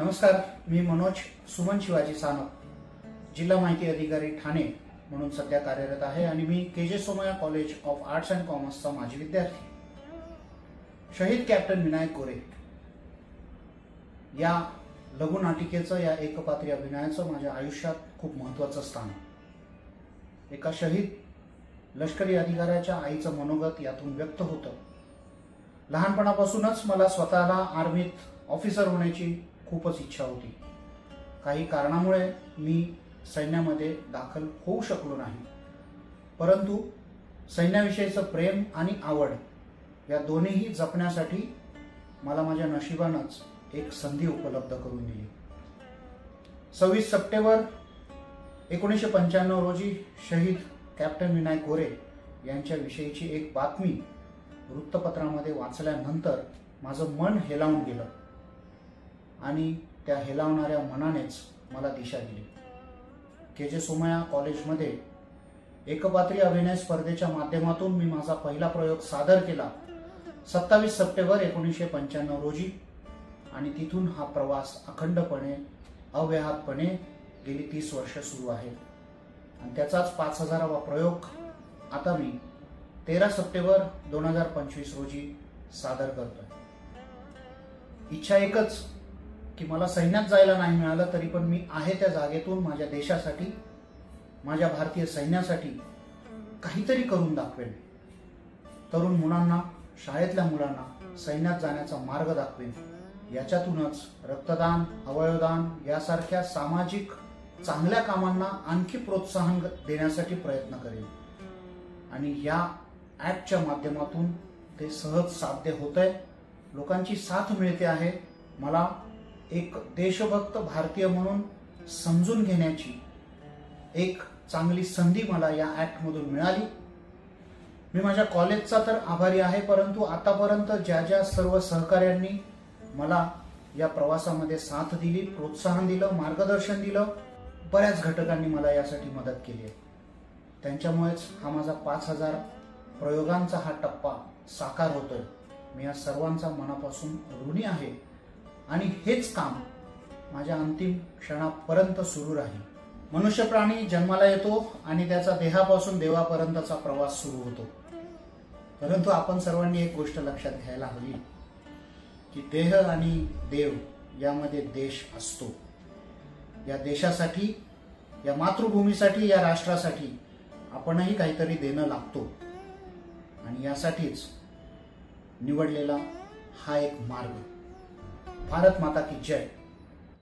नमस्कार, मी मनोज सुमन शिवाजी सानप, जिल्हा माहिती अधिकारी ठाणे म्हणून सध्या कार्यरत आहे आणि मी K J. Somaiya college of arts and कॉमर्सचा माजी विद्यार्थी. शहीद कॅप्टन विनायक गोरे या लघुनाटिकेचं, या एकपात्री अभिनयाचं माझ्या आयुष्यात खूप महत्त्वाचं स्थान आहे. एका शहीद लष्करी अधिकाऱ्याच्या आईचं मनोगत यातून व्यक्त होतं. लहानपणापासूनच मला स्वतःला आर्मीत ऑफिसर होण्याची खूपच इच्छा होती. काही कारणामुळे मी सैन्यामध्ये दाखल होऊ शकलो नाही, परंतु सैन्याविषयीचं प्रेम आणि आवड या दोन्हीही जपण्यासाठी मला माझ्या नशिबानंच एक संधी उपलब्ध करून दिली. 26 सप्टेंबर 1995 रोजी शहीद कॅप्टन विनायक गोरे यांच्याविषयीची एक बातमी वृत्तपत्रामध्ये वाचल्यानंतर माझं मन हेलावून गेलं आणि त्या हेलावणाऱ्या मनानेच मला दिशा दिली. के.जे. सोमय्या कॉलेजमध्ये एकपात्री अभिनय स्पर्धेच्या माध्यमातून मी माझा पहिला प्रयोग सादर केला 27 सप्टेंबर 1995 रोजी आणि तिथून हा प्रवास अखंडपणे अव्याहतपणे गेली 30 वर्ष सुरू आहे. आणि त्याचाच 5000वा प्रयोग आता मी 13 सप्टेंबर 2025 रोजी सादर करतोय. इच्छा एकच की मला सैन्यात जायला नाही मिळालं तरी पण मी आहे त्या जागेतून माझ्या देशासाठी, माझ्या भारतीय सैन्यासाठी काहीतरी करून दाखवेन. तरुण मुलांना, शाळेतल्या मुलांना सैन्यात जाण्याचा मार्ग दाखवेन. याच्यातूनच रक्तदान, अवयवदान यासारख्या सामाजिक चांगल्या कामांना आणखी प्रोत्साहन देण्यासाठी प्रयत्न करेन. आणि या ॲक्टच्या माध्यमातून ते सहज साध्य होतंय. लोकांची साथ मिळते आहे. मला एक देशभक्त भारतीय म्हणून समजून घेण्याची एक चांगली संधी मला या ॲक्टमधून मिळाली. मी माझ्या कॉलेजचा तर आभारी आहे, परंतु आतापर्यंत ज्या ज्या सर्व सहकाऱ्यांनी मला या प्रवासामध्ये साथ दिली, प्रोत्साहन दिलं, मार्गदर्शन दिलं, बऱ्याच घटकांनी मला यासाठी मदत केली आहे. त्यांच्यामुळेच हा माझा 5000 प्रयोगांचा हा टप्पा साकार होतोय. मी या सर्वांचा मनापासून ऋणी आहे आणि हेच काम माझ्या अंतिम क्षणापर्यंत सुरू राहील. मनुष्य प्राणी जन्माला येतो आणि त्याचा देहापासून देवापर्यंतचा प्रवास सुरू होतो. परंतु आपण सर्वांनी एक गोष्ट लक्षात घ्यायला हवी की देह आणि देव यामध्ये देश असतो. या देशासाठी, या मातृभूमीसाठी, या राष्ट्रासाठी आपणही काहीतरी देणं लागतो आणि यासाठीच निवडलेला हा एक मार्ग. भारत माता की जय.